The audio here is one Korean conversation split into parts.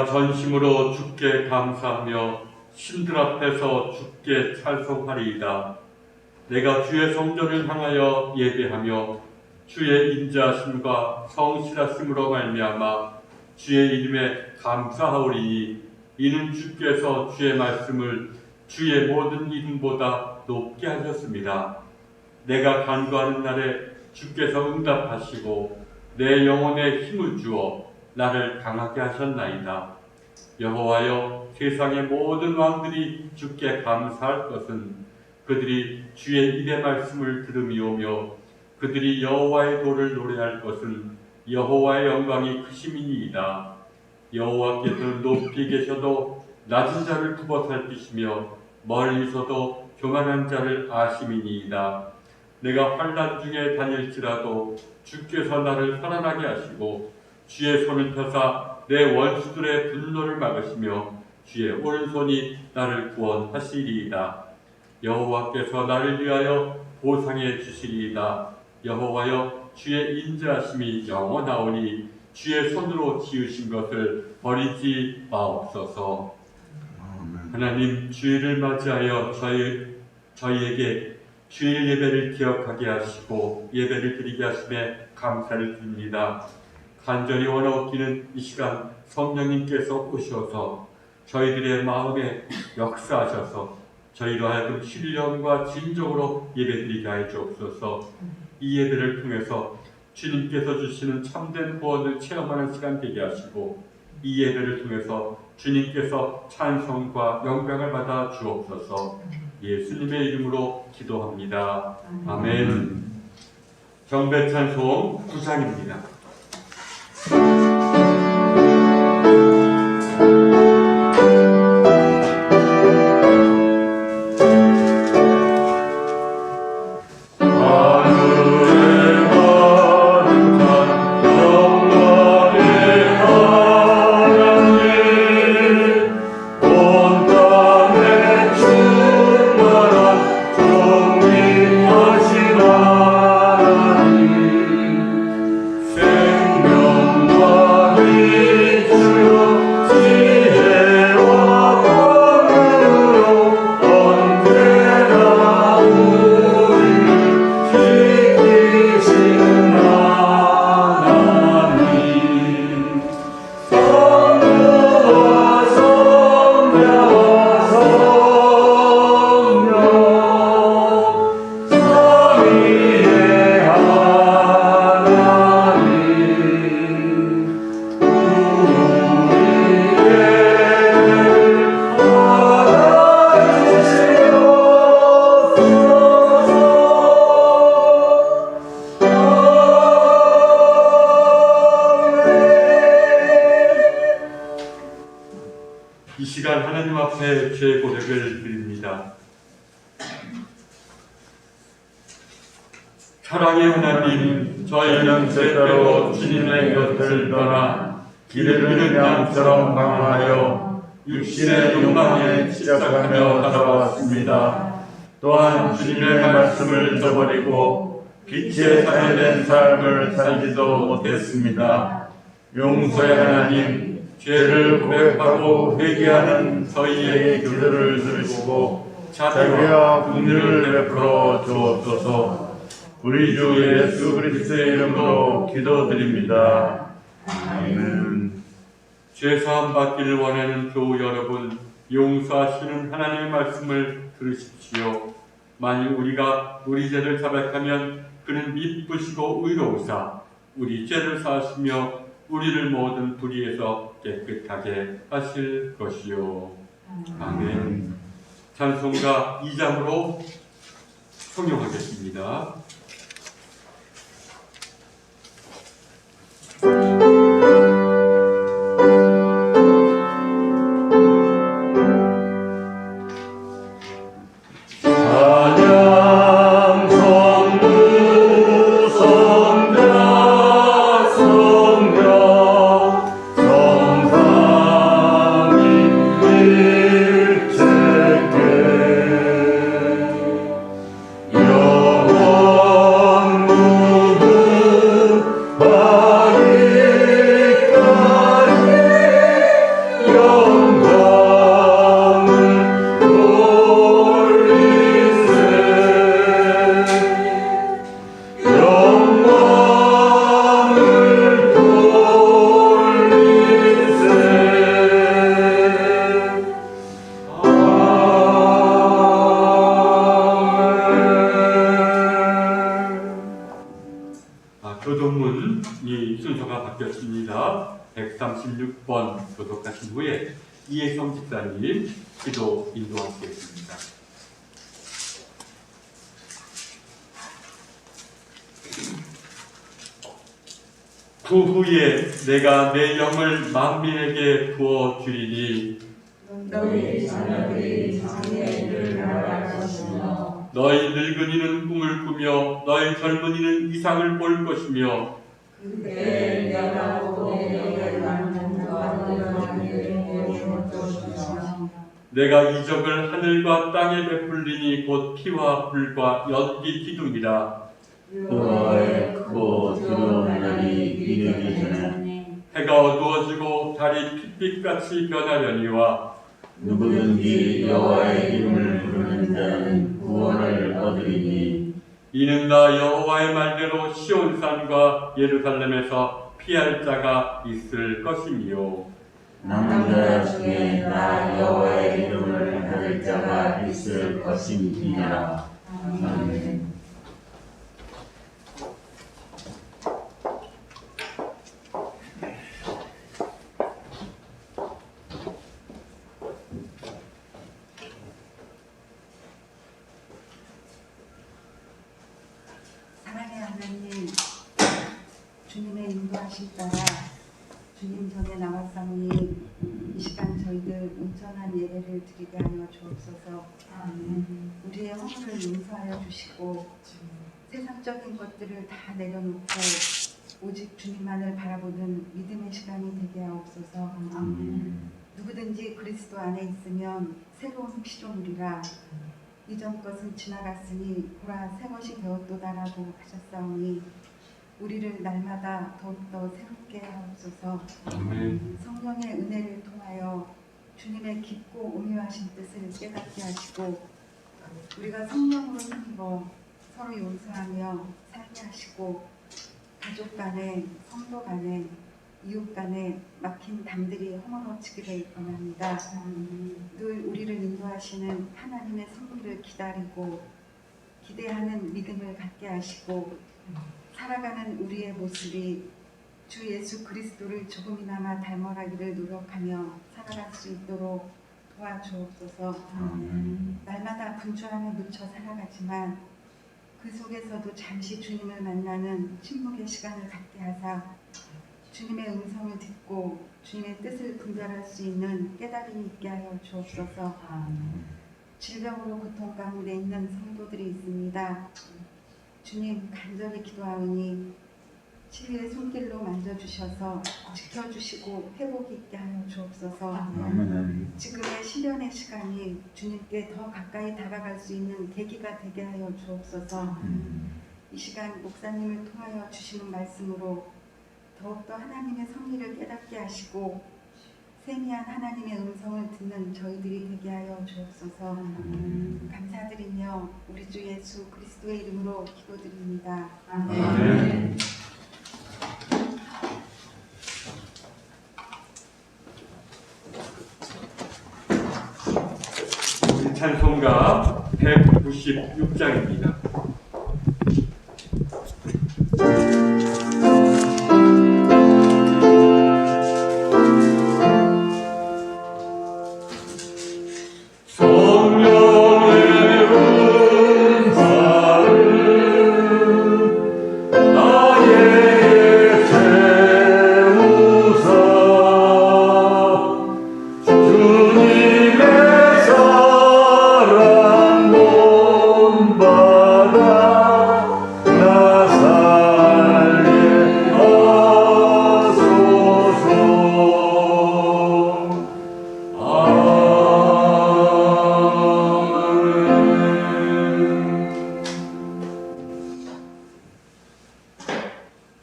내가 전심으로 주께 감사하며 신들 앞에서 주께 찬송하리이다. 내가 주의 성전을 향하여 예배하며 주의 인자하심과 성실하심으로 말미암아 주의 이름에 감사하오리니 이는 주께서 주의 말씀을 주의 모든 이름보다 높게 하셨습니다. 내가 간구하는 날에 주께서 응답하시고 내 영혼에 힘을 주어 나를 강하게 하셨나이다. 여호와여, 세상의 모든 왕들이 주께 감사할 것은 그들이 주의 입의 말씀을 들음이오며 그들이 여호와의 도를 노래할 것은 여호와의 영광이 크심이니이다. 여호와께서는 높이 계셔도 낮은 자를 두고 살피시며 멀리서도 교만한 자를 아심이니이다. 내가 환난 중에 다닐지라도 주께서 나를 살아나게 하시고 주의 손을 펴사 내 원수들의 분노를 막으시며 주의 오른손이 나를 구원하시리이다. 여호와께서 나를 위하여 보상해 주시리이다. 여호와여, 주의 인자하심이 영원하오니 주의 손으로 지으신 것을 버리지 마옵소서. 하나님, 주일을 맞이하여 저희에게 주일 예배를 기억하게 하시고 예배를 드리게 하심에 감사를 드립니다. 간절히 원하옵기는 이 시간 성령님께서 오셔서 저희들의 마음에 역사하셔서 저희로 하여금 신령과 진정으로 예배드리게 하여 주옵소서. 이 예배를 통해서 주님께서 주시는 참된 구원을 체험하는 시간 되게 하시고 이 예배를 통해서 주님께서 찬송과 영광을 받아 주옵소서. 예수님의 이름으로 기도합니다. 아멘. 경배 찬송 9장입니다. 이 시간 하나님 앞에 죄 고백을 드립니다. 사랑의 하나님, 저희는 때때로 주님의 곁을 떠나 길을 잃은 양처럼 방황하여 육신의 욕망에 집착하며 살아왔습니다. 또한 주님의 말씀을 저버리고 빛의 자녀된 삶을 살지도 못했습니다. 용서의 하나님, 죄를 고백하고 회개하는 저희의 기도를 들으시고 자비와 긍휼을 베풀어 주옵소서. 우리 주 예수 그리스도의 이름으로 기도드립니다. 아멘. 죄사함 받기를 원하는 교우 여러분, 용서하시는 하나님의 말씀을 들으십시오. 만일 우리가 우리 죄를 자백하면 그는 미쁘시고 의로우사 우리 죄를 사하시며 우리를 모든 불의에서 깨끗하게 하실 것이요. 아멘. 찬송가 2장으로 성경하겠습니다. 여호와 46번 교독하신 후에 이혜성 집사님 기도 인도하시겠습니다. 그 후에 내가 내 영을 만민에게 부어주리니 너희 자녀들이 장래일을 말할 것이며 너희 늙은이는 꿈을 꾸며 너희 젊은이는 이상을 볼 것이며 그때 내가 너희에게 나는 너희를 줄 것이며 내가 이적을 하늘과 땅에 베풀리니 곧 피와 불과 연기 기둥이라. 여호와의 크고 두려운 날이 이르기 전에 해가 어두워지고 달이 핏빛같이 변하려니와 누구든지 여호와의 이름을 부르는 자는 구원을 얻으리니 이는 나 여호와의 말대로 시온산과 예루살렘에서 피할 자가 있을 것이니요 남은 자 중에 나 여호와의 이름을 받을 자가 있을 것임이니라. 아멘. 사랑의 하나님, 주님의 인도하심 따라 주님 전에 나왔사오니 이 시간 저희들 온전한 예배를 드리게 하여 주옵소서. 우리의 허물을 용서하여 주시고 세상적인 것들을 다 내려놓고 오직 주님만을 바라보는 믿음의 시간이 되게 하옵소서. 누구든지 그리스도 안에 있으면 새로운 피조물이라 이전 것은 지나갔으니 보라 새 것이 되었도다라고 하셨사오니 우리를 날마다 더욱더 새롭게 하옵소서. 아멘. 성령의 은혜를 통하여 주님의 깊고 오묘하신 뜻을 깨닫게 하시고 우리가 성령으로 힘입어 서로 용서하며 살게 하시고 가족 간에 성도 간에 이웃 간에 막힌 담들이 허물어지기를 원합니다. 늘 우리를 인도하시는 하나님의 섭리를 기다리고 기대하는 믿음을 갖게 하시고 살아가는 우리의 모습이 주 예수 그리스도를 조금이나마 닮아가기를 노력하며 살아갈 수 있도록 도와주옵소서. 날마다 분주함에 묻혀 살아가지만 그 속에서도 잠시 주님을 만나는 침묵의 시간을 갖게 하사 주님의 음성을 듣고 주님의 뜻을 분별할 수 있는 깨달음이 있게 하여 주옵소서. 질병으로 고통 가운데 있는 성도들이 있습니다. 주님 간절히 기도하오니 치유의 손길로 만져주셔서 지켜주시고 회복이 있게 하여 주옵소서. 지금의 시련의 시간이 주님께 더 가까이 다가갈 수 있는 계기가 되게 하여 주옵소서. 이 시간 목사님을 통하여 주시는 말씀으로 더욱더 하나님의 섭리를 깨닫게 하시고 세미한 하나님의 음성을 듣는 저희들이 되게 하여 주옵소서. 감사드리며 우리 주 예수 그리스도의 이름으로 기도드립니다. 아멘. 우리 찬송가 196장입니다.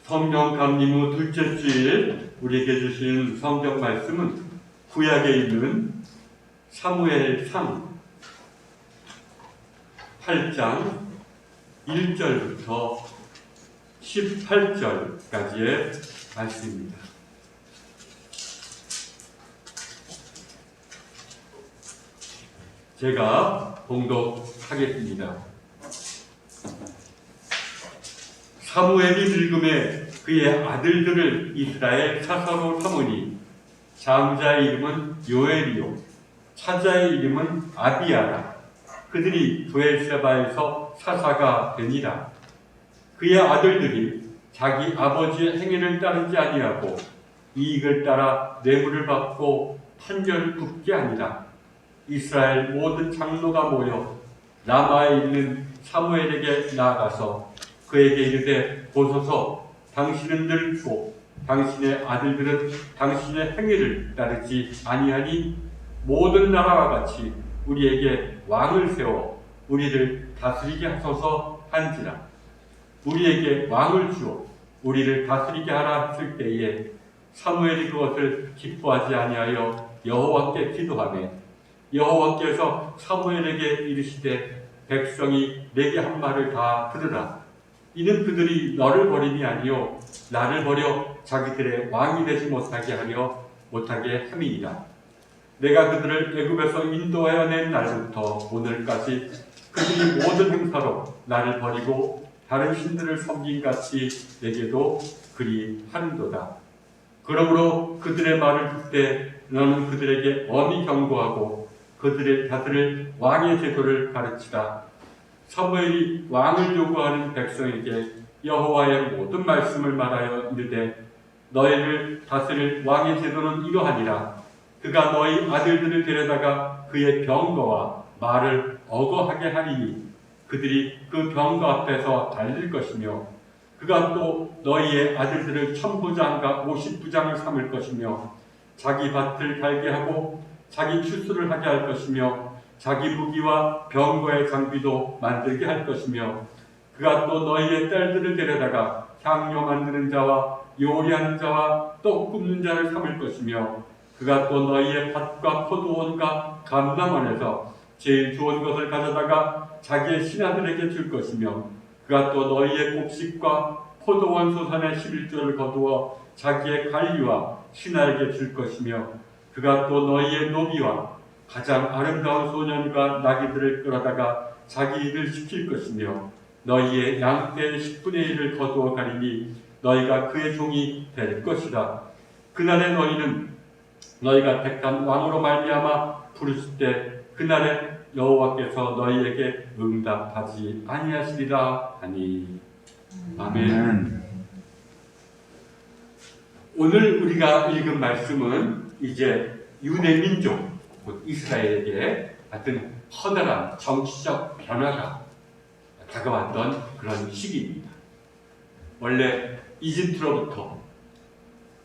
성경 감림 후 둘째 주일 우리에게 주신 성경 말씀은 구약에 있는 사무엘상 8장 1절부터 18절까지의 말씀입니다. 제가 봉독하겠습니다. 사무엘이 늙음에 그의 아들들을 이스라엘 사사로 삼으니 장자의 이름은 요엘이요 차자의 이름은 아비야라. 그들이 브엘세바에서 사사가 되니라. 그의 아들들이 자기 아버지의 행위를 따르지 아니하고 이익을 따라 뇌물을 받고 판결을 굽게 하니라. 이스라엘 모든 장로가 모여 라마에 있는 사무엘에게 나아가서 그에게 이르되 보소서 당신은 늙고 당신의 아들들은 당신의 행위를 따르지 아니하니 모든 나라와 같이 우리에게 왕을 세워 우리를 다스리게 하소서 한지라. 우리에게 왕을 주어 우리를 다스리게 하라 했을 때에 사무엘이 그것을 기뻐하지 아니하여 여호와께 기도하며 여호와께서 사무엘에게 이르시되 백성이 내게 한 말을 다 들으라. 이는 그들이 너를 버림이 아니요 나를 버려 자기들의 왕이 되지 못하게 함이니라. 내가 그들을 애굽에서 인도하여 낸 날부터 오늘까지 그들이 모든 행사로 나를 버리고 다른 신들을 섬긴 같이 내게도 그리 하는도다. 그러므로 그들의 말을 듣되 너는 그들에게 엄히 경고하고 그들의 자들을 왕의 제도를 가르치라. 사무엘이 왕을 요구하는 백성에게 여호와의 모든 말씀을 말하여 이르되 너희를 다스릴 왕의 제도는 이러하니라. 그가 너희 아들들을 데려다가 그의 병거와 말을 어거하게 하리니 그들이 그 병거 앞에서 달릴 것이며 그가 또 너희의 아들들을 1000부장과 50부장을 삼을 것이며 자기 밭을 갈게 하고 자기 추수를 하게 할 것이며 자기 무기와 병거의 장비도 만들게 할 것이며 그가 또 너희의 딸들을 데려다가 향료 만드는 자와 요리하는 자와 떡 굽는 자를 삼을 것이며 그가 또 너희의 밭과 포도원과 감람원에서 제일 좋은 것을 가져다가 자기의 신하들에게 줄 것이며 그가 또 너희의 곡식과 포도원 소산의 11조를 거두어 자기의 관리와 신하에게 줄 것이며 그가 또 너희의 노비와 가장 아름다운 소년과 나귀들을 끌어다가 자기 일을 시킬 것이며 너희의 양떼의 10분의 1을 거두어 가리니 너희가 그의 종이 될 것이다. 그날에 너희는 너희가 택한 왕으로 말미암아 부르실 때 그날에 여호와께서 너희에게 응답하지 아니하시리라 하니. 아멘. 오늘 우리가 읽은 말씀은 이제 유대 민족 곧 이스라엘에게 같은 커다란 정치적 변화가 다가왔던 그런 시기입니다. 원래 이집트로부터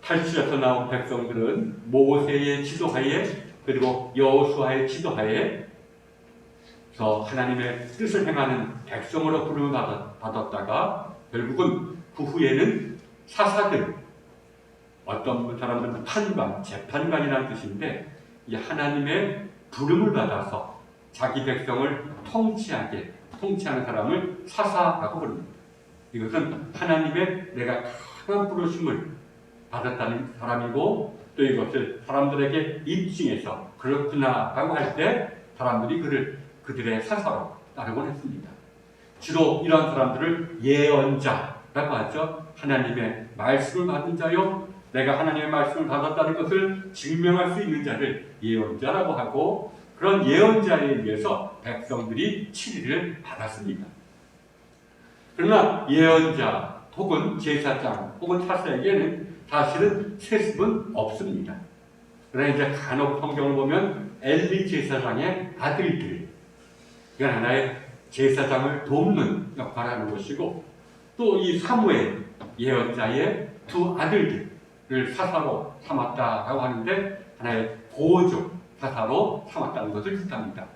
탈출해서 나온 백성들은 모세의 지도하에 그리고 여호수아의 지도하에 하나님의 뜻을 행하는 백성으로 부름을 받았다가 결국은 그 후에는 사사들, 어떤 사람들은 판관, 재판관이라는 뜻인데 이 하나님의 부름을 받아서 자기 백성을 통치하는 사람을 사사라고 부릅니다. 이것은 하나님의 내가 강한 부르심을 받았다는 사람이고 또 이것을 사람들에게 입증해서 그렇구나라고 할 때 사람들이 그들의 사사로 따르곤 했습니다. 주로 이런 사람들을 예언자라고 하죠. 하나님의 말씀을 받은 자요. 내가 하나님의 말씀을 받았다는 것을 증명할 수 있는 자를 예언자라고 하고 그런 예언자에 의해서 백성들이 치리를 받았습니다. 그러나 예언자 혹은 제사장 혹은 사사에게는 사실은 세습은 없습니다. 그러나 이제 간혹 성경을 보면 엘리 제사장의 아들들, 이건 하나의 제사장을 돕는 역할을 하는 것이고 또 이 사무엘 예언자의 두 아들들을 사사로 삼았다라고 하는데 하나의 보조 사사로 삼았다는 것을 뜻합니다.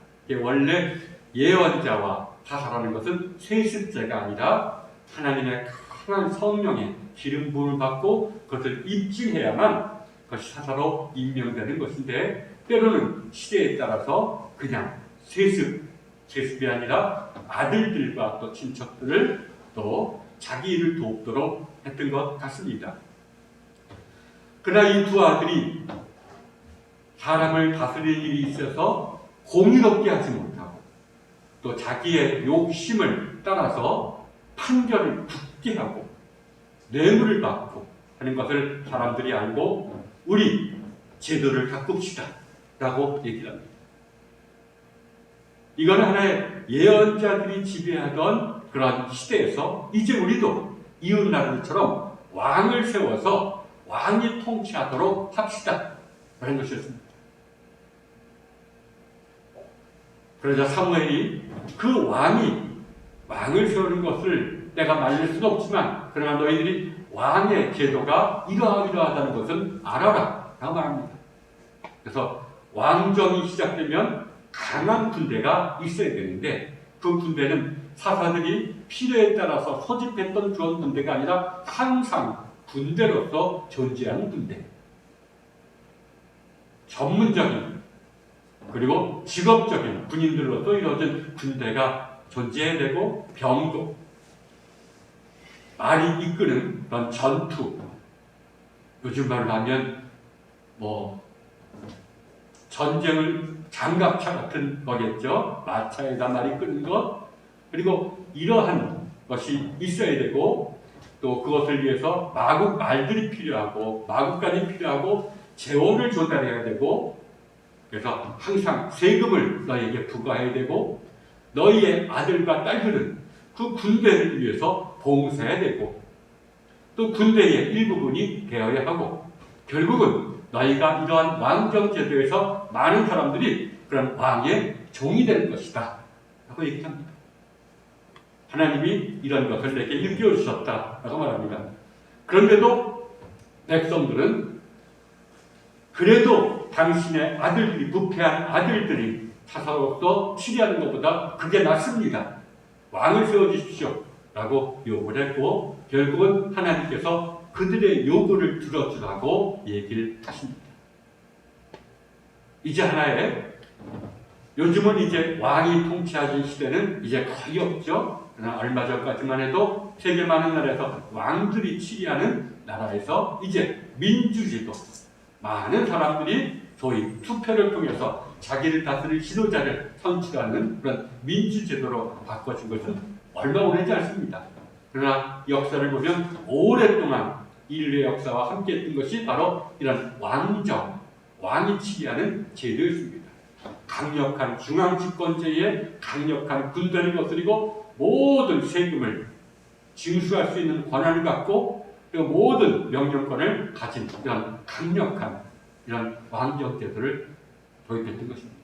원래 예언자와 사사라는 것은 세습제가 아니라 하나님의 강한 성령의 기름 부음을 받고 그것을 입증해야만 그것이 사사로 임명되는 것인데 때로는 시대에 따라서 그냥 세습이 아니라 아들들과 또 친척들을 또 자기 일을 돕도록 했던 것 같습니다. 그러나 이 두 아들이 사람을 다스리는 일이 있어서 공의롭게 하지 못하고 또 자기의 욕심을 따라서 판결을 굳게 하고 뇌물을 받고 하는 것을 사람들이 알고 우리 제도를 바꿉시다 라고 얘기를 합니다. 이건 하나의 예언자들이 지배하던 그런 시대에서 이제 우리도 이웃나라들처럼 왕을 세워서 왕이 통치하도록 합시다 라는 것이었습니다. 그러자 사무엘이 그 왕을 세우는 것을 내가 말릴 수는 없지만 그러나 너희들이 왕의 제도가 이러이러하다는 것은 알아라 라고 말합니다. 그래서 왕정이 시작되면 강한 군대가 있어야 되는데 그 군대는 사사들이 필요에 따라서 소집했던 그런 군대가 아니라 항상 군대로서 존재하는 군대, 전문적인 그리고 직업적인 군인들로서 이루어진 군대가 존재해야 되고 병도, 말이 이끄는 그런 전투, 요즘 말로 하면 전쟁을 장갑차 같은 거겠죠. 마차에다 말이 끄는 것, 그리고 이러한 것이 있어야 되고 또 그것을 위해서 마국 말들이 필요하고 마국간이 필요하고 재원을 조달해야 되고 그래서 항상 세금을 너희에게 부과해야 되고 너희의 아들과 딸들은 그 군대를 위해서 봉사해야 되고 또 군대의 일부분이 되어야 하고 결국은 너희가 이러한 왕정 제도에서 많은 사람들이 그런 왕의 종이 되는 것이다 라고 얘기합니다. 하나님이 이런 것을 내게 일깨워주셨다 라고 말합니다. 그런데도 백성들은 그래도 당신의 아들들이 부패한 아들들이 사사로서 치리하는 것보다 그게 낫습니다. 왕을 세워주십시오 라고 요구를 했고 결국은 하나님께서 그들의 요구를 들어주라고 얘기를 하십니다. 이제 하나의 요즘은 이제 왕이 통치하는 시대는 이제 거의 없죠. 그러나 얼마 전까지만 해도 세계 많은 나라에서 왕들이 치리하는 나라에서 이제 민주제도, 많은 사람들이 소위 투표를 통해서 자기를 다스릴 지도자를 선출하는 그런 민주제도로 바꿔진 것은 얼마 오래지 않습니다. 그러나 역사를 보면 오랫동안 인류의 역사와 함께 했던 것이 바로 이런 왕정, 왕이 치리하는 제도였습니다. 강력한 중앙집권제에 강력한 군대를 거스리고 모든 세금을 징수할 수 있는 권한을 갖고 그리고 모든 명령권을 가진 이런 강력한 이런 왕정 제도를 도입했던 것입니다.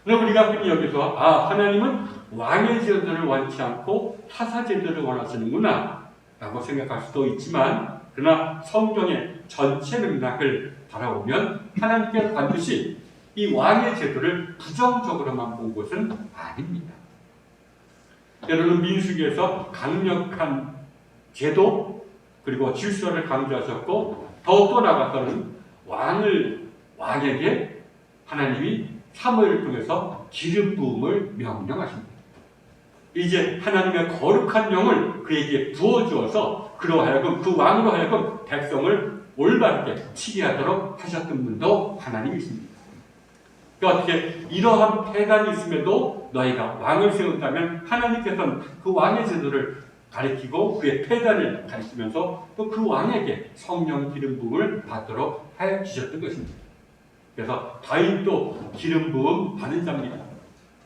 그럼 우리가 흔히 여기서 하나님은 왕의 제도를 원치 않고 사사 제도를 원하시는구나 라고 생각할 수도 있지만 그러나 성경의 전체 맥락을 바라보면 하나님께서 반드시 이 왕의 제도를 부정적으로만 본 것은 아닙니다. 때로는 민수기에서 강력한 제도 그리고 질서를 강조하셨고 더욱더 나아가서는 왕에게 하나님이 사무엘을 통해서 기름 부음을 명령하십니다. 이제 하나님의 거룩한 영을 그에게 부어주어서 그로 하여금 그 왕으로 하여금 백성을 올바르게 치리하도록 하셨던 분도 하나님이십니다. 그러니까 어떻게 이러한 폐단이 있음에도 너희가 왕을 세운다면 하나님께서는 그 왕의 제도를 가리키고 그의 폐단을 가리키면서 또 그 왕에게 성령 기름 부음을 받도록 하여 주셨던 것입니다. 그래서 다윗도 기름 부음 받은 자입니다.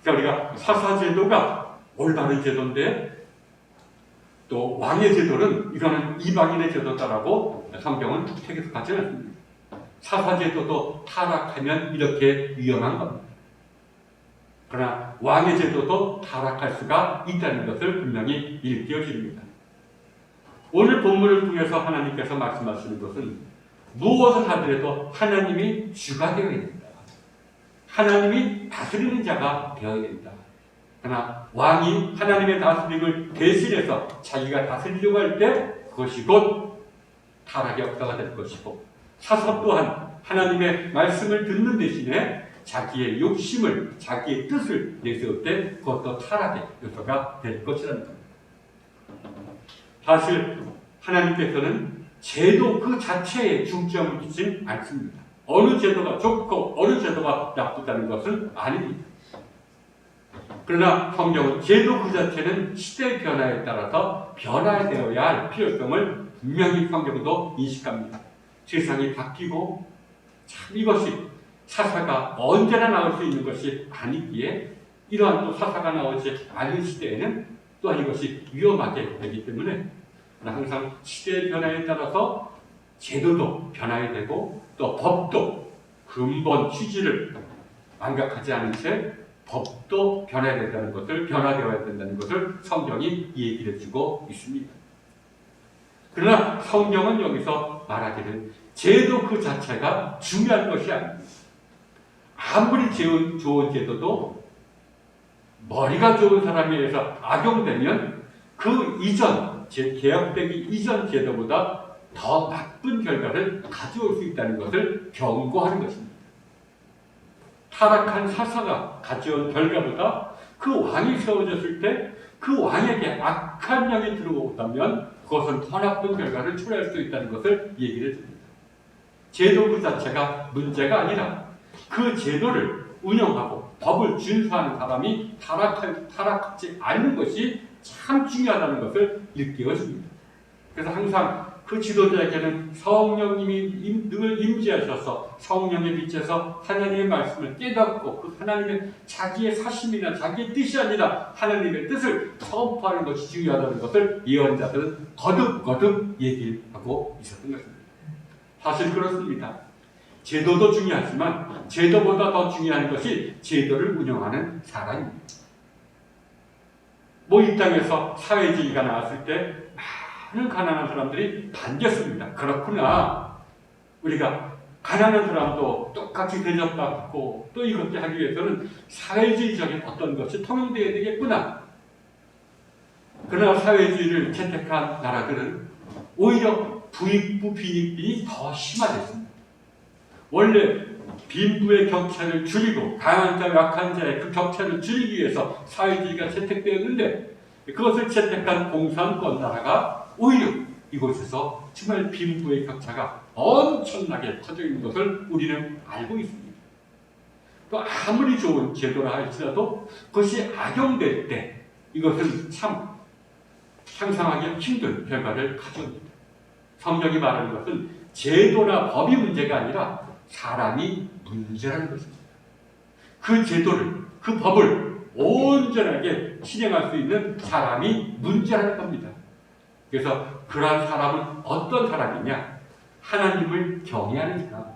그러니까 우리가 사사 제도가 올바른 제도인데 또 왕의 제도는 이거는 이방인의 제도다라고 성경은 해석하지 않습니다. 사사 제도도 타락하면 이렇게 위험한 겁니다. 그러나 왕의 제도도 타락할 수가 있다는 것을 분명히 일깨워줍니다. 오늘 본문을 통해서 하나님께서 말씀하시는 것은 무엇을 하더라도 하나님이 주가 되어야 된다. 하나님이 다스리는 자가 되어야 된다. 그러나 왕이 하나님의 다스림을 대신해서 자기가 다스리려고 할 때 그것이 곧 타락의 역사가 될 것이고 사사 또한 하나님의 말씀을 듣는 대신에 자기의 욕심을, 자기의 뜻을 내세울 때 그것도 타락의 요소가 될 것이라는 겁니다. 사실 하나님께서는 제도 그 자체에 중점을 두지 않습니다. 어느 제도가 좋고 어느 제도가 나쁘다는 것은 아닙니다. 그러나 성경은 제도 그 자체는 시대의 변화에 따라서 변화되어야 할 필요성을 분명히 성경도 인식합니다. 세상이 바뀌고 참 이것이 사사가 언제나 나올 수 있는 것이 아니기에 이러한 또 사사가 나오지 않은 시대에는 또한 이것이 위험하게 되기 때문에 항상 시대의 변화에 따라서 제도도 변화해야 되고 또 법도 근본 취지를 망각하지 않은 채 법도 변화되어야 된다는 것을 성경이 얘기를 해주고 있습니다. 그러나 성경은 여기서 말하기를 제도 그 자체가 중요한 것이 아닙니다. 아무리 좋은 제도도 머리가 좋은 사람에 의해서 악용되면 그 이전, 개혁되기 이전 제도보다 더 나쁜 결과를 가져올 수 있다는 것을 경고하는 것입니다. 타락한 사사가 가져온 결과보다 그 왕이 세워졌을 때 그 왕에게 악한 영이 들어오다면 그것은 더 나쁜 결과를 초래할 수 있다는 것을 얘기를 해줍니다. 제도 그 자체가 문제가 아니라 그 제도를 운영하고 법을 준수하는 사람이 타락하지 않는 것이 참 중요하다는 것을 일깨워줍니다. 그래서 항상 그 지도자에게는 성령님이 늘 임재하셔서 성령의 빛에서 하나님의 말씀을 깨닫고 그 하나님의 자기의 사심이나 자기의 뜻이 아니라 하나님의 뜻을 선포하는 것이 중요하다는 것을 예언자들은 거듭거듭 얘기를 하고 있었던 것입니다. 사실 그렇습니다. 제도도 중요하지만 제도보다 더 중요한 것이 제도를 운영하는 사람입니다. 이 땅에서 사회주의가 나왔을 때 많은 가난한 사람들이 반겼습니다. 그렇구나. 우리가 가난한 사람도 똑같이 대접받고 또 이렇게 하기 위해서는 사회주의적인 어떤 것이 통용되어야 되겠구나. 그러나 사회주의를 채택한 나라들은 오히려 부익부 빈익빈이 더 심화됐습니다. 원래 빈부의 격차를 줄이고 강한 자와 약한 자의 그 격차를 줄이기 위해서 사회주의가 채택되었는데 그것을 채택한 공산권 나라가 오히려 이곳에서 정말 빈부의 격차가 엄청나게 커져 있는 것을 우리는 알고 있습니다. 또 아무리 좋은 제도라 할지라도 그것이 악용될 때 이것은 참 상상하기 힘든 결과를 가져옵니다. 성경이 말하는 것은 제도나 법이 문제가 아니라 사람이 문제라는 것입니다. 그 제도를, 그 법을 온전하게 실행할 수 있는 사람이 문제라는 겁니다. 그래서 그러한 사람은 어떤 사람이냐? 하나님을 경외하는 사람.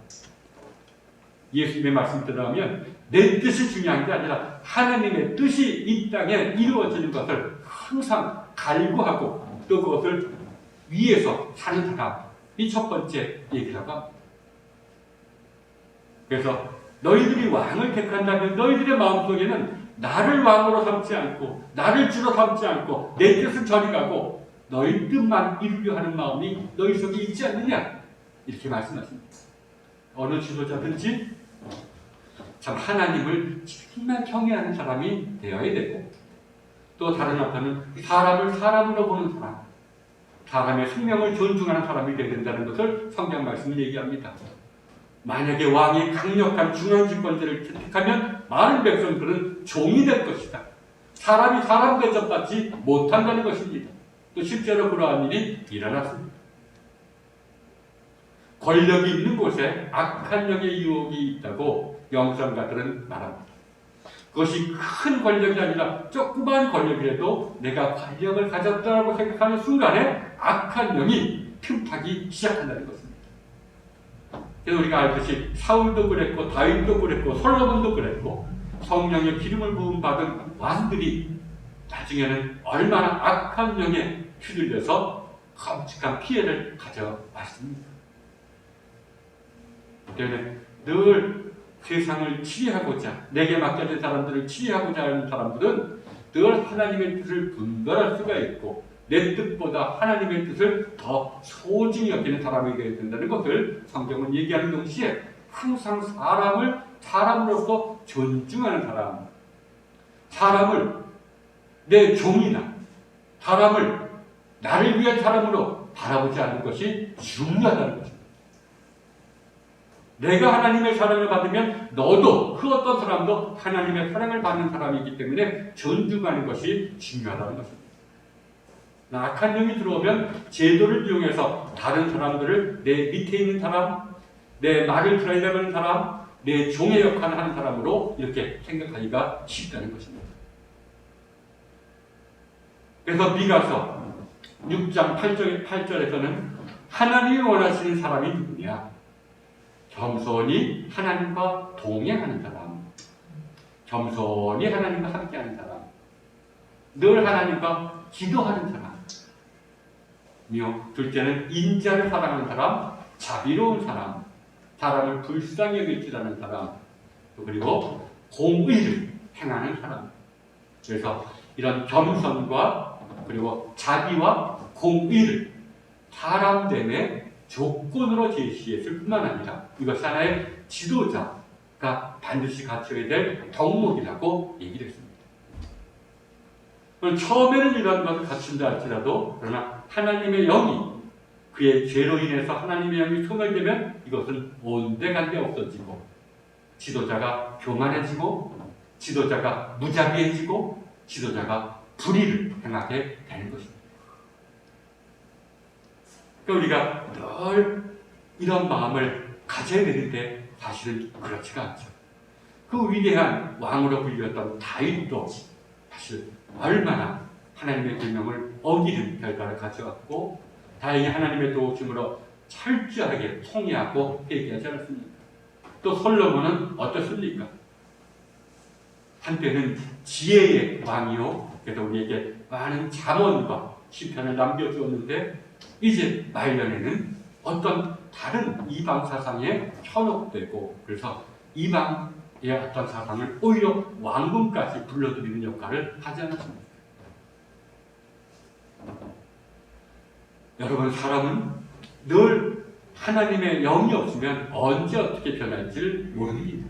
예수님의 말씀 들어가면 내 뜻이 중요한 게 아니라 하나님의 뜻이 이 땅에 이루어지는 것을 항상 갈구하고 또 그것을 위해서 사는 사람이 첫 번째 얘기라고 합니다. 그래서 너희들이 왕을 택한다면 너희들의 마음속에는 나를 왕으로 삼지 않고 나를 주로 삼지 않고 내 뜻을 저리 가고 너희 뜻만 이루려 하는 마음이 너희 속에 있지 않느냐 이렇게 말씀하십니다. 어느 지도자든지 참 하나님을 정말 경외하는 사람이 되어야 되고 또 다른 한편은 사람을 사람으로 보는 사람, 사람의 생명을 존중하는 사람이 되어야 된다는 것을 성경 말씀을 얘기합니다. 만약에 왕이 강력한 중앙집권자를 채택하면 많은 백성들은 종이 될 것이다. 사람이 사람 대접받지 못한다는 것입니다. 또 실제로 그러한 일이 일어났습니다. 권력이 있는 곳에 악한 영의 유혹이 있다고 영성가들은 말합니다. 그것이 큰 권력이 아니라 조그만 권력이라도 내가 권력을 가졌다고 생각하는 순간에 악한 영이 틈타기 시작한다는 것입니다. 그래서 우리가 알듯이 사울도 그랬고 다윗도 그랬고 솔로몬도 그랬고 성령의 기름을 부음 받은 왕들이 나중에는 얼마나 악한 영에 휘둘려서 끔찍한 피해를 가져왔습니다. 때문에 늘 세상을 치리하고자 내게 맡겨진 사람들을 치리하고자 하는 사람들은 늘 하나님의 뜻을 분별할 수가 있고 내 뜻보다 하나님의 뜻을 더 소중히 여기는 사람이 되어야 된다는 것을 성경은 얘기하는 동시에 항상 사람을 사람으로서 존중하는 사람, 사람을 내 종이나 사람을 나를 위한 사람으로 바라보지 않는 것이 중요하다는 것입니다. 내가 하나님의 사랑을 받으면 너도 그 어떤 사람도 하나님의 사랑을 받는 사람이기 때문에 존중하는 것이 중요하다는 것입니다. 악한 영이 들어오면 제도를 이용해서 다른 사람들을 내 밑에 있는 사람, 내 말을 들어야 되는 사람, 내 종의 역할을 하는 사람으로 이렇게 생각하기가 쉽다는 것입니다. 그래서 미가서 6장 8절에서는 하나님이 원하시는 사람이 누구냐? 겸손히 하나님과 동행하는 사람, 겸손히 하나님과 함께하는 사람, 늘 하나님과 기도하는 사람이요. 둘째는 인자를 사랑하는 사람, 자비로운 사람, 사람을 불쌍히 여길 줄 아는 사람, 그리고 공의를 행하는 사람. 그래서 이런 겸손과 그리고 자비와 공의를 사람됨의 조건으로 제시했을 뿐만 아니라 이것이 하나의 지도자가 반드시 갖춰야 될 덕목이라고 얘기를 했습니다. 처음에는 이런 것을 갖춘다 할지라도 그러나 하나님의 영이 그의 죄로 인해서 하나님의 영이 소멸되면 이것은 온데간데 없어지고 지도자가 교만해지고 지도자가 무자비해지고 지도자가 불의를 행하게 되는 것입니다. 그러니까 우리가 늘 이런 마음을 가져야 되는데 사실은 그렇지가 않죠. 그 위대한 왕으로 불렸던 다윗도 사실 얼마나 하나님의 계명을 어기는 결과를 가져왔고 다행히 하나님의 도우심으로 철저하게 통회하고 회개하지 않았습니까? 또 솔로몬은 어떻습니까? 한때는 지혜의 왕이요. 그래서 우리에게 많은 잠언과 시편을 남겨주었는데 이제 말년에는 어떤 다른 이방 사상에 현혹되고 그래서 이방의 어떤 사상을 오히려 왕궁까지 불러들이는 역할을 하지 않았습니까? 여러분, 사람은 늘 하나님의 영이 없으면 언제 어떻게 변할지를 모릅니다.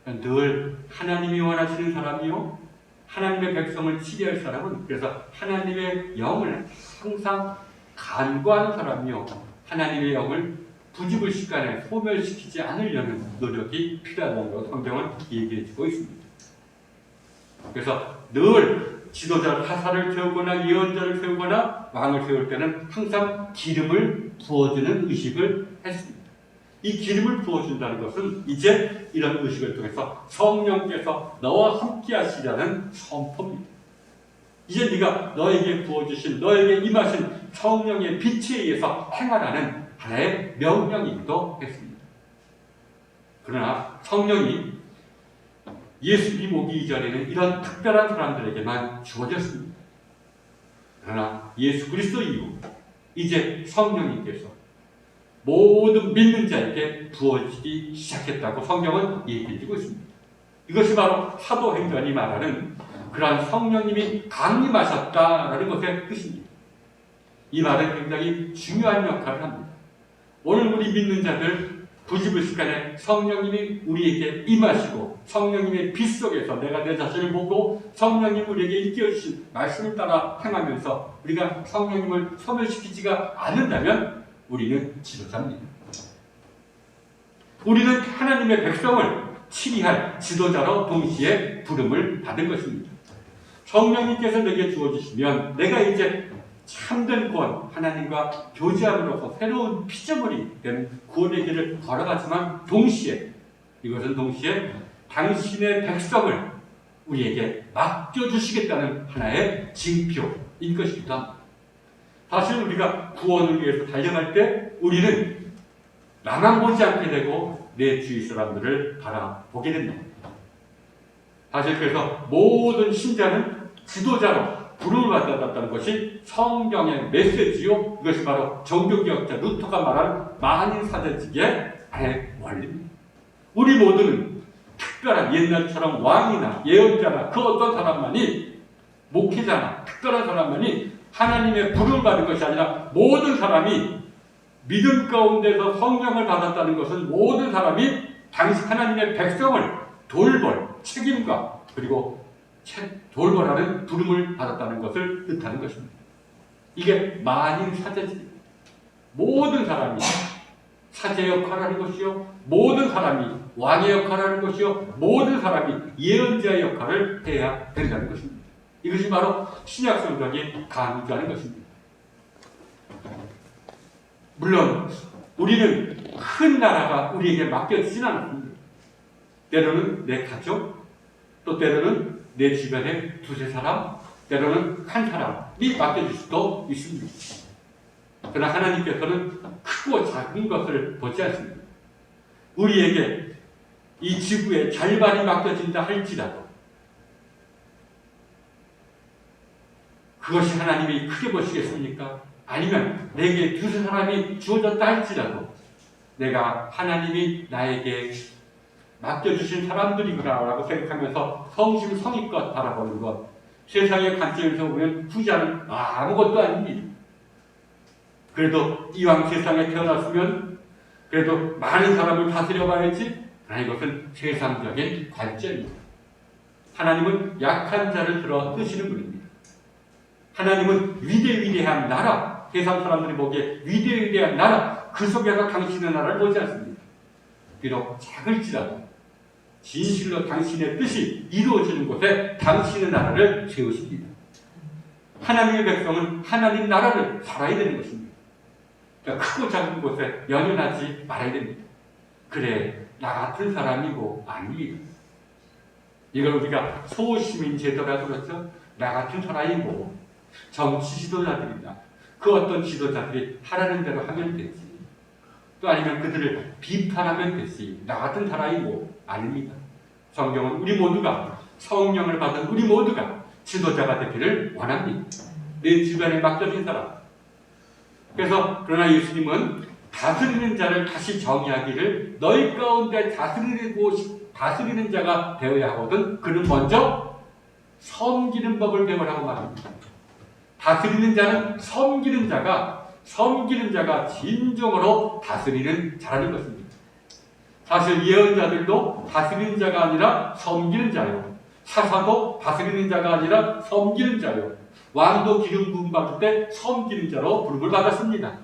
늘 하나님이 원하시는 사람이요, 하나님의 백성을 치리할 사람은 그래서 하나님의 영을 항상 간구하는 사람이요, 하나님의 영을 부지불식간에 소멸시키지 않으려는 노력이 필요하다고 성경은 얘기해주고 있습니다. 그래서 늘 지도자 사사를 세우거나 예언자를 세우거나 왕을 세울 때는 항상 기름을 부어주는 의식을 했습니다. 이 기름을 부어준다는 것은 이제 이런 의식을 통해서 성령께서 너와 함께 하시라는 선포입니다. 이제 네가 너에게 부어주신 너에게 임하신 성령의 빛에 의해서 행하라는 하나의 명령이기도 했습니다. 그러나 성령이 예수님 오기 이전에는 이런 특별한 사람들에게만 주어졌습니다. 그러나 예수 그리스도 이후 이제 성령님께서 모든 믿는 자에게 부어지기 시작했다고 성경은 얘기해주고 있습니다. 이것이 바로 사도행전이 말하는 그러한 성령님이 강림하셨다라는 것의 뜻입니다. 이 말은 굉장히 중요한 역할을 합니다. 오늘 우리 믿는 자들 부지불식간에 성령님이 우리에게 임하시고 성령님의 빛 속에서 내가 내 자신을 보고 성령님 우리에게 일깨워주신 말씀을 따라 행하면서 우리가 성령님을 소멸시키지가 않는다면 우리는 지도자입니다. 우리는 하나님의 백성을 치리할 지도자로 동시에 부름을 받은 것입니다. 성령님께서 내게 주어주시면 내가 이제 참된 구원, 하나님과 교제함으로써 새로운 피조물이 된 구원의 길을 걸어가지만 동시에 이것은 동시에 당신의 백성을 우리에게 맡겨주시겠다는 하나의 징표인 것이기도 합니다. 사실 우리가 구원을 위해서 달려갈 때 우리는 나만 보지 않게 되고 내 주위 사람들을 바라보게 됩니다. 사실 그래서 모든 신자는 지도자로 부름을 받았다는 것이 성경의 메시지요. 이것이 바로 종교개혁자 루터가 말한 만인사대직의 하나의 원리입니다. 우리 모두는 특별한 옛날처럼 왕이나 예언자나 그 어떤 사람만이 목회자나 특별한 사람만이 하나님의 부름을 받은 것이 아니라 모든 사람이 믿음 가운데서 성령을 받았다는 것은 모든 사람이 당시 하나님의 백성을 돌볼 책임과 그리고 돌보라는 부름을 받았다는 것을 뜻하는 것입니다. 이게 만인 사제입니다. 모든 사람이 사제 역할을 하는 것이요, 모든 사람이 왕의 역할을 하는 것이요, 모든 사람이 예언자의 역할을 해야 된다는 것입니다. 이것이 바로 신약 성경이 강조하는 것입니다. 물론 우리는 큰 나라가 우리에게 맡겨지진 않습니다. 때로는 내 가족, 또 때로는 내 주변의 두세 사람, 때로는 한 사람이 맡겨질 수도 있습니다. 그러나 하나님께서는 크고 작은 것을 보지 않습니다. 우리에게 이 지구에 절반이 맡겨진다 할지라도 그것이 하나님이 크게 보시겠습니까? 아니면 내게 두세 사람이 주어졌다 할지라도 내가 하나님이 나에게 맡겨주신 사람들이구나라고 생각하면서 성심성의껏 바라보는 것, 세상의 관점에서 보면 후자는 아무것도 아닙니다. 그래도 이왕 세상에 태어났으면 그래도 많은 사람을 다스려봐야지. 그러나 이것은 세상적인 관점입니다. 하나님은 약한 자를 들어 뜨시는 분입니다. 하나님은 위대한 나라, 세상 사람들이 보기에 위대한 나라, 그 속에서 당신의 나라를 보지 않습니다. 비록 작을지라도 진실로 당신의 뜻이 이루어지는 곳에 당신의 나라를 세우십니다. 하나님의 백성은 하나님 나라를 살아야 되는 것입니다. 그러니까 크고 작은 곳에 연연하지 말아야 됩니다. 그래, 나 같은 사람이고 아닙니다. 이걸 우리가 소시민 제도라고 그러죠. 나 같은 사람이고 정치 지도자들이다. 그 어떤 지도자들이 하라는 대로 하면 되지. 또 아니면 그들을 비판하면 되지. 나 같은 사람이고 아닙니다. 성경은 우리 모두가 성령을 받은 우리 모두가 지도자가 되기를 원합니다. 내 주변에 맡겨진 사람. 그래서 그러나 예수님은 다스리는 자를 다시 정의하기를 너희 가운데 다스리는 자가 되어야 하거든 그는 먼저 섬기는 법을 배우라고 말합니다. 다스리는 자는 섬기는 자가 진정으로 다스리는 자라는 것입니다. 사실 예언자들도 다스리는 자가 아니라 섬기는 자요. 사사도 다스리는 자가 아니라 섬기는 자요. 왕도 기름 부음 받을 때 섬기는 자로 부름을 받았습니다.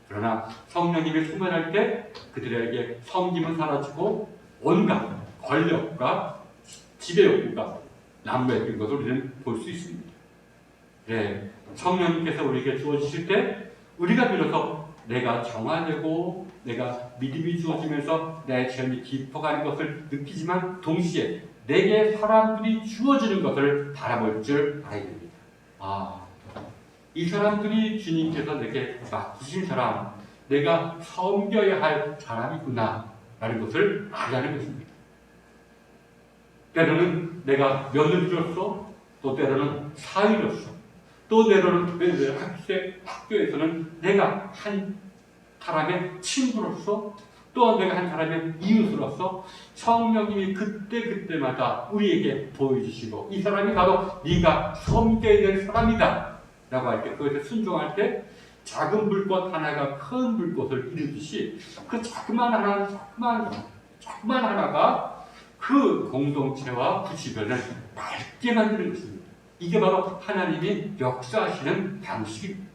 그러나 성령님이 충만할 때 그들에게 섬김은 사라지고 온갖 권력과 지배욕구가 난무했던 것을 우리는 볼 수 있습니다. 네, 성령님께서 우리에게 주어지실 때 우리가 비로소 내가 정화되고 내가 믿음이 주어지면서 내 체험이 깊어가는 것을 느끼지만 동시에 내게 사람들이 주어지는 것을 바라볼 줄 알아야 됩니다. 이 사람들이 주님께서 내게 맡기신 사람, 내가 섬겨야 할 사람이구나 라는 것을 알아야하는 것입니다. 때로는 내가 며느리로서, 또 때로는 사위로서, 또 때로는 학교에서는 내가 한 사람의 친구로서, 또 내가 한 사람의 이웃으로서 성령님이 그때마다 우리에게 보여주시고 이 사람이 바로 네가 섬겨야 될 사람이다 라고 할 때, 그것에 순종할 때 작은 불꽃 하나가 큰 불꽃을 이루듯이 그 자그만 하나가 그 공동체와 그 주변을 밝게 만드는 것입니다. 이게 바로 하나님이 역사하시는 방식입니다.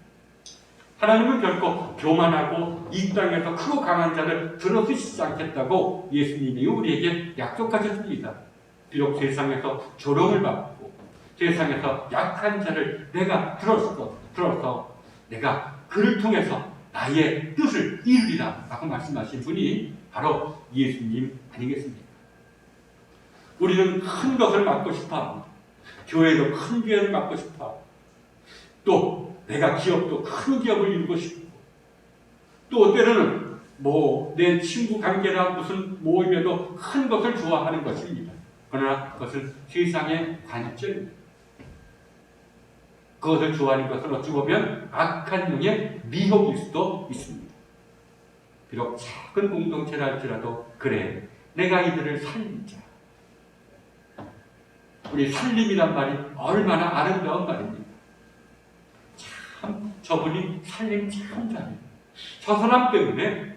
하나님은 결코 교만하고 이 땅에서 크고 강한 자를 들어쓰시지 않겠다고 예수님이 우리에게 약속하셨습니다. 비록 세상에서 조롱을 받고 세상에서 약한 자를 내가 들어서 내가 그를 통해서 나의 뜻을 이루리라 라고 말씀하신 분이 바로 예수님 아니겠습니까? 우리는 큰 것을 맡고 싶어 합니다. 교회도 큰 교회를 맡고 싶어 하고, 또 내가 기업도 큰 기업을 이루고 싶고, 또 때로는 내 친구 관계나 무슨 모임에도 큰 것을 좋아하는 것입니다. 그러나 그것은 세상의 관점입니다. 그것을 좋아하는 것은 어찌 보면 악한 영의 미혹일 수도 있습니다. 비록 작은 공동체라 할지라도 그래, 내가 이들을 살리자. 우리 살림이란 말이 얼마나 아름다운 말입니다. 참 저분이 살림 참 잘해요. 저 사람 때문에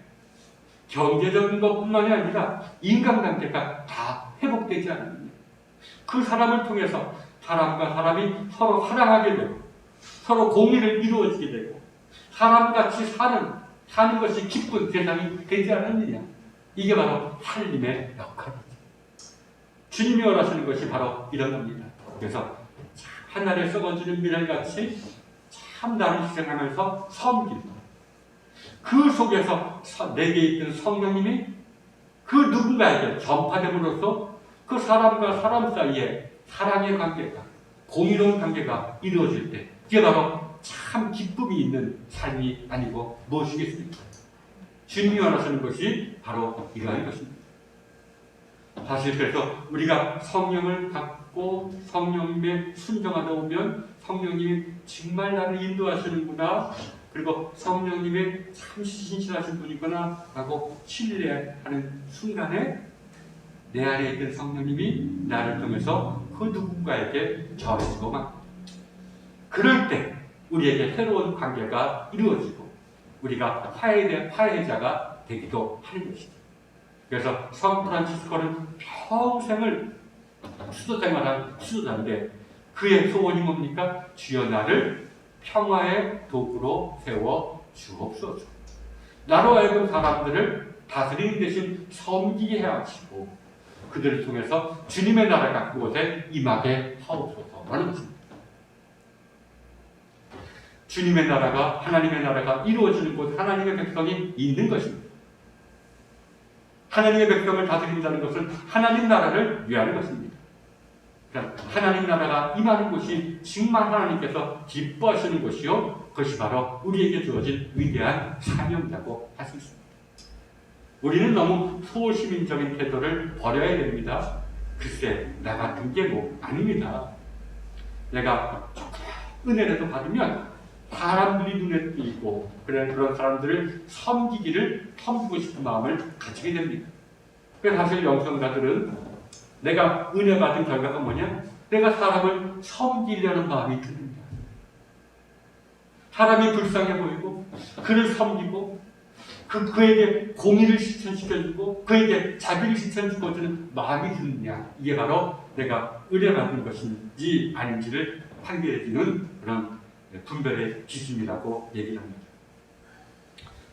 경제적인 것뿐만이 아니라 인간관계가 다 회복되지 않습니다. 그 사람을 통해서 사람과 사람이 서로 사랑하게 되고 서로 공의를 이루어지게 되고 사람같이 사는 것이 기쁜 세상이 되지 않았느냐. 이게 바로 살림의 역할이죠. 주님이 원하시는 것이 바로 이런 겁니다. 그래서 하늘에 썩어지는 미랄같이 참 나를 희생하면서 섬기는 것. 그 속에서 내게 있던 성령님이 그 누군가에게 전파됨으로써 그 사람과 사람 사이에 사랑의 관계가, 공의로운 관계가 이루어질 때 그게 바로 참 기쁨이 있는 삶이 아니고 무엇이겠습니까? 주님이 원하시는 것이 바로 이러한 것입니다. 사실 그래서 우리가 성령을 받고 성령님의 순종하다 보면 성령님이 정말 나를 인도하시는구나, 그리고 성령님의 참 신실하신 분이구나 라고 신뢰하는 순간에 내 안에 있는 성령님이 나를 통해서 그 누군가에게 전해지고 막 그럴 때 우리에게 새로운 관계가 이루어지고 우리가 화해자가 되기도 하는 것이죠. 그래서 성 프란치스코는 평생을 수도 생활한 수도자인데 그의 소원이 뭡니까? 주여 나를 평화의 도구로 세워 주옵소서. 나로 하여금 사람들을 다스리는 대신 섬기게 하시고 그들을 통해서 주님의 나라가 그곳에 임하게 하옵소서라는 것입니다. 주님의 나라가, 하나님의 나라가 이루어지는 곳, 하나님의 백성이 있는 것입니다. 하나님의 백성을 다스린다는 것은 하나님 나라를 위하는 것입니다. 그러니까 하나님 나라가 임하는 곳이 정말 하나님께서 기뻐하시는 것이요, 그것이 바로 우리에게 주어진 위대한 사명이라고 할 수 있습니다. 우리는 너무 소시민적인 태도를 버려야 됩니다. 글쎄, 나 같은 게 뭐 아닙니다. 내가 은혜라도 받으면 사람들이 눈에 띄고 그런 사람들을 섬기고 싶은 마음을 가지게 됩니다. 그래서 사실 영성가들은 내가 은혜 받은 결과가 뭐냐? 내가 사람을 섬기려는 마음이 듭니다. 사람이 불쌍해 보이고 그를 섬기고 그에게 공의를 실천시켜주고 그에게 자비를 실천시켜주는 마음이 드느냐, 이게 바로 내가 은혜 받은 것인지 아닌지를 판별해주는 그런 분별의 기준이라고 얘기를 합니다.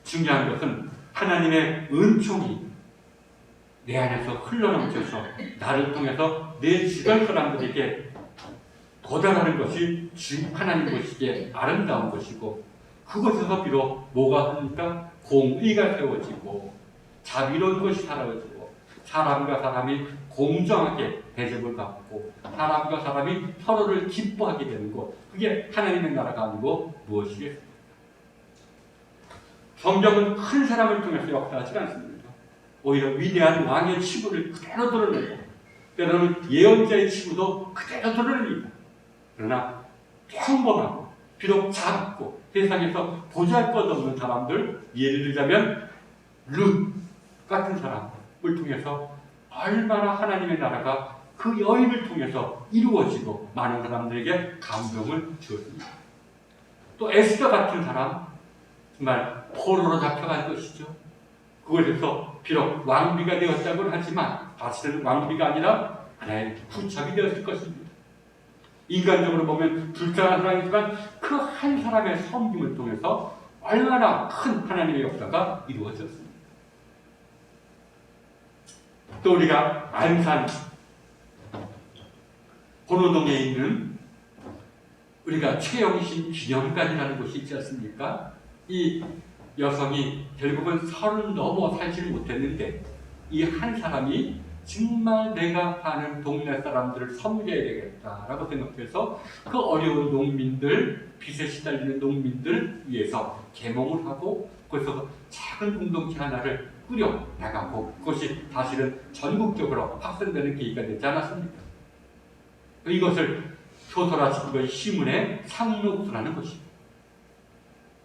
중요한 것은 하나님의 은총이 내 안에서 흘러넘쳐서 나를 통해서 내 주변 사람들에게 도달하는 것이 하나님 보시기에 아름다운 것이고, 그것에서 비록 뭐가 합니까? 공의가 세워지고 자비로운 것이 사라지고 사람과 사람이 공정하게 대접을 받고 사람과 사람이 서로를 기뻐하게 되는 것, 그게 하나님의 나라가 아니고 무엇이겠습니까? 성경은 큰 사람을 통해서 역사하지 않습니다. 오히려 위대한 왕의 치부를 그대로 드러내고 때로는 예언자의 치부도 그대로 드러냅니다. 그러나 평범하고 비록 작고 세상에서 보잘것없는 사람들, 예를 들자면 룻 같은 사람을 통해서 얼마나 하나님의 나라가 그 여인을 통해서 이루어지고 많은 사람들에게 감동을 주었습니다. 또 에스더 같은 사람, 정말 포로로 잡혀간 것이죠. 그곳에서 비록 왕비가 되었다고는 하지만 사실은 왕비가 아니라 하나의 후첩이 되었을 것입니다. 인간적으로 보면 불쌍한 사람이지만 그 한 사람의 섬김을 통해서 얼마나 큰 하나님의 역사가 이루어졌습니다. 또 우리가 안산 본호동에 있는 우리가 최영신 기념관이라는 곳이 있지 않습니까? 이 여성이 결국은 30 넘어 살지를 못했는데 이 한 사람이 정말 내가 사는 동네 사람들을 섬겨야 되겠다라고 생각해서 그 어려운 농민들, 빚에 시달리는 농민들 위해서 계몽을 하고 거기서 작은 공동체 하나를 꾸려 나가고 그것이 사실은 전국적으로 확산되는 계기가 되지 않았습니까? 이것을 소설화시킨 것이 시문의 상록수라는 것입니다.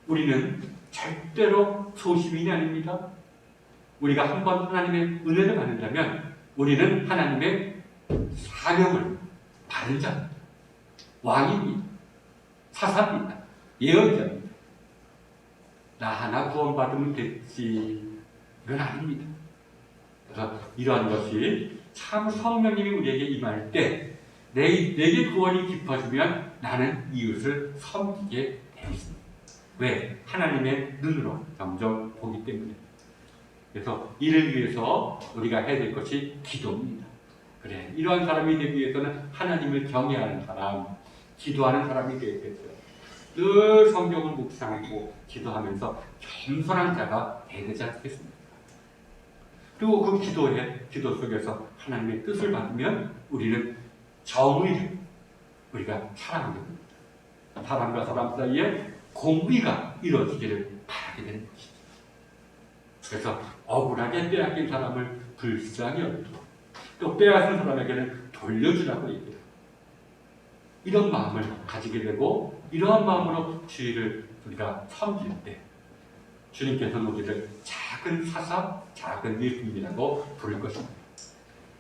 우리는 절대로 소시민이 아닙니다. 우리가 한번 하나님의 은혜를 받는다면 우리는 하나님의 사명을 받은 자입니다. 왕입니다. 사사입니다. 예언자입니다. 나 하나 구원받으면 됐지, 이건 아닙니다. 그래서 이러한 것이 참 성령님이 우리에게 임할 때 내게 구원이 깊어지면 나는 이웃을 섬기게 되어 있습니다. 왜? 하나님의 눈으로 점점 보기 때문에. 그래서 이를 위해서 우리가 해야 될 것이 기도입니다. 그래, 이러한 사람이 되기 위해서는 하나님을 경외하는 사람, 기도하는 사람이 되어야겠어요. 늘 성경을 묵상하고 기도하면서 겸손한 자가 되지 않겠습니까? 그리고 그 기도 속에서 하나님의 뜻을 받으면 우리는 정의를 우리가 사랑하는 겁니다. 사람과 사람 사이에 공의가 이루어지기를 바라게 되는 것이죠. 그래서 억울하게 빼앗긴 사람을 불쌍히 여기고 또 빼앗은 사람에게는 돌려주라고 얘기해요. 이런 마음을 가지게 되고 이러한 마음으로 주의를 우리가 섬길 때 주님께서는 우리를 작은 사사, 작은 예수님이라고 부를 것입니다.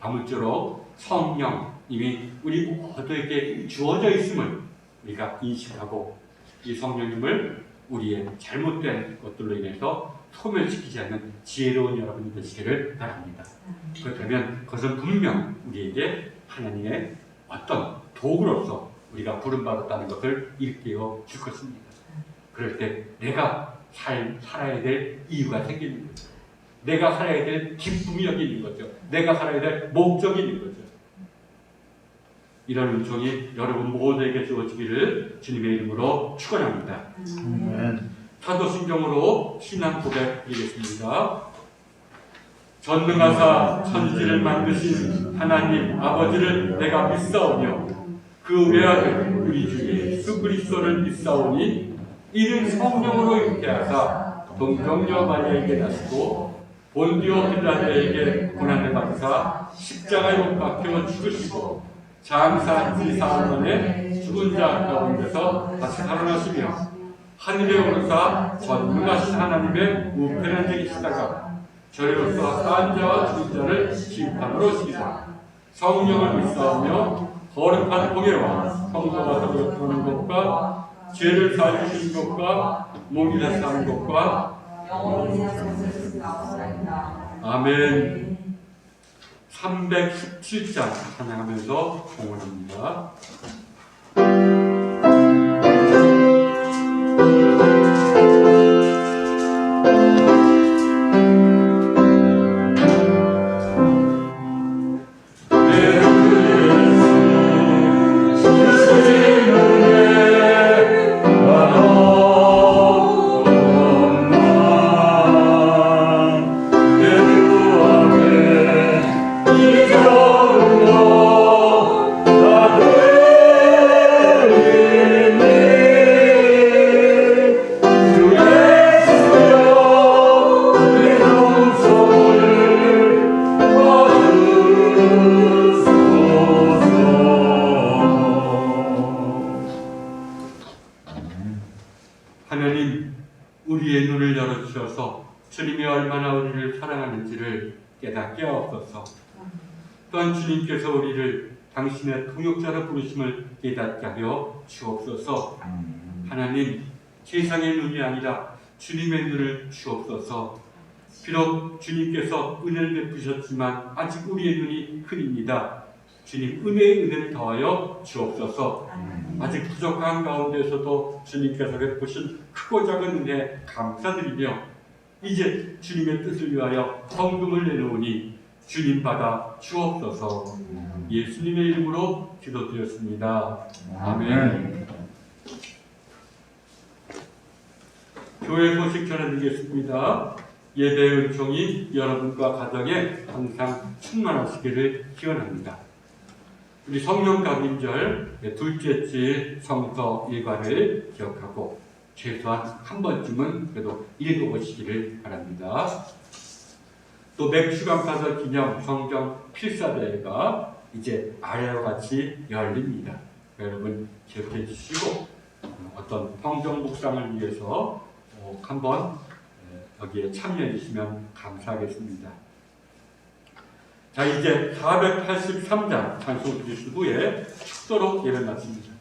아무쪼록 성령님이 우리 모두에게 주어져 있음을 우리가 인식하고 이 성령님을 우리의 잘못된 것들로 인해서 소멸시키지 않는 지혜로운 여러분이 되시기를 바랍니다. 그렇다면 그것은 분명 우리에게 하나님의 어떤 도구로서 우리가 부름받았다는 것을 일깨워 줄 것입니다. 그럴 때 내가 살아야 될 이유가 생기는 거죠. 내가 살아야 될 기쁨이 여기 있는 거죠. 내가 살아야 될 목적이 있는 거죠. 이런 은총이 여러분 모두에게 주어지기를 주님의 이름으로 축원합니다. 사도신경으로 신앙 고백 드리겠습니다. 전능하사 천지를 만드신 하나님 아버지를 내가 믿사오며 그 외아들 우리 주 예수 그리스도를 믿사오니 이는 성령으로 잉태하사 동정녀 마리아에게 나시고 본디오 빌라도에게 고난을 받으사 십자가에 못 박혀 죽으시고 장사한 지 사흘 만에 죽은 자 가운데서 다시 살아나시며 하늘에 오르사 전능하신 하나님의 우편한 적이 시다가 저리로서 산 자와 죽은 자를 심판으로 시기사 성령을 믿사오며 거룩한 공예와 성도가 서로 보는 것과 죄를 사주시는 것과 몸이 다시 사는 것과 아멘. 317장 찬양하면서 공헌합니다. 하나님, 우리의 눈을 열어주셔서 주님이 얼마나 우리를 사랑하는지를 깨닫게 하옵소서. 또한 주님께서 우리를 당신의 통역자로 부르심을 깨닫게 하여 주옵소서. 하나님, 세상의 눈이 아니라 주님의 눈을 주옵소서. 비록 주님께서 은혜를 베푸셨지만 아직 우리의 눈이 흐립니다. 주님, 은혜의 은혜를 더하여 주옵소서. 아직 부족한 가운데서도 주님께서 베푸신 크고 작은 은혜 감사드리며 이제 주님의 뜻을 위하여 헌금을 내놓으니 주님 받아 주옵소서. 예수님의 이름으로 기도드렸습니다. 아멘. 교회 소식 전해드리겠습니다. 예배의 은총이 여러분과 가정에 항상 충만하시기를 기원합니다. 우리 성령 강림절 둘째 주일 성서 일과를 기억하고 최소한 한 번쯤은 그래도 읽어보시기를 바랍니다. 또 맥주감사절 기념 성경 필사대회가 이제 아래와 같이 열립니다. 여러분 기억해 주시고 어떤 성경 묵상을 위해서 꼭 한번 여기에 참여해 주시면 감사하겠습니다. 자, 이제 483장 찬송 드리신 후에 축도로 예배 마칩니다.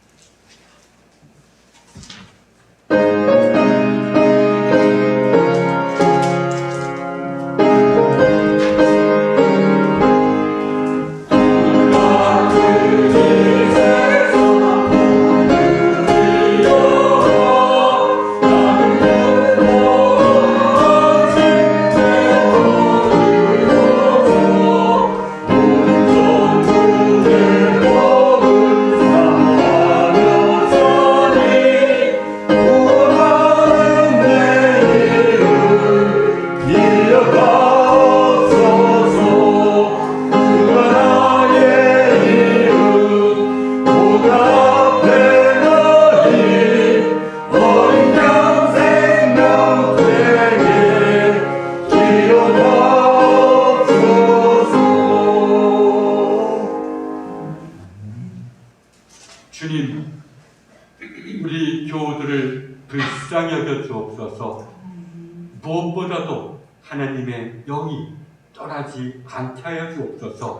보답해나니 언양 생명되게 기도하옵소서. 주님, 우리 교우들을 불쌍히 여겨 주옵소서. 무엇보다도 하나님의 영이 떠나지 않게 하여 주옵소서.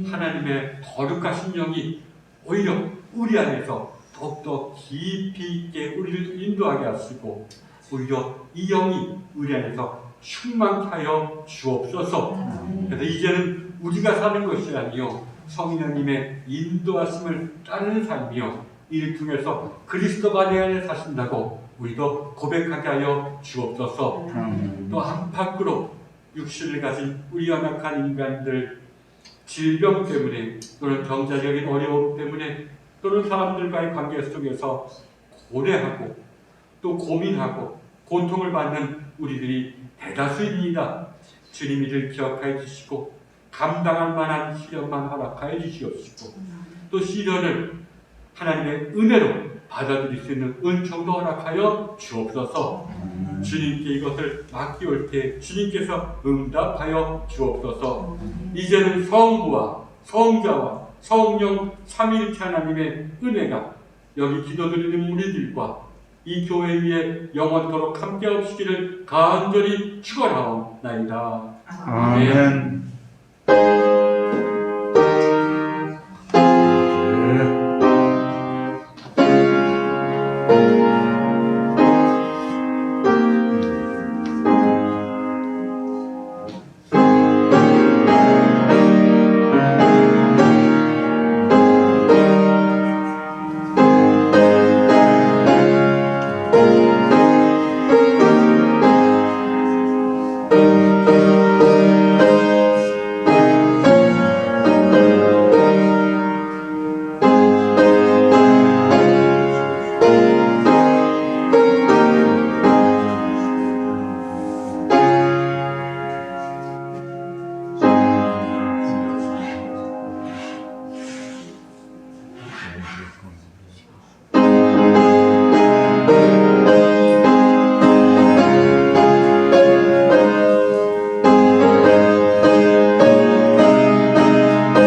하나님의 거룩하신 영이 오히려 우리 안에서 더욱더 깊이 있게 우리를 인도하게 하시고, 오히려 이 영이 우리 안에서 충만케 하여 주옵소서. 그래서 이제는 우리가 사는 것이 아니요 성령님의 인도하심을 따르는 삶이요, 이를 통해서 그리스도가 내 안에 사신다고 우리도 고백하게 하여 주옵소서. 또 안팎으로 육신을 가진 우리 연약한 인간들, 질병 때문에 또는 경제적인 어려움 때문에 또는 사람들과의 관계 속에서 고뇌하고 또 고민하고 고통을 받는 우리들이 대다수입니다. 주님 이를 기억하여 주시고 감당할 만한 시련만 허락하여 주시옵시고, 또 시련을 하나님의 은혜로 받아들일 수 있는 은총도 허락하여 주옵소서. 주님께 이것을 맡기올 때 주님께서 응답하여 주옵소서. 이제는 성부와 성자와 성령 삼위일체 하나님의 은혜가 여기 기도드리는 우리들과 이 교회 위에 영원토록 함께 하시기를 간절히 축원하옵나이다. 아멘.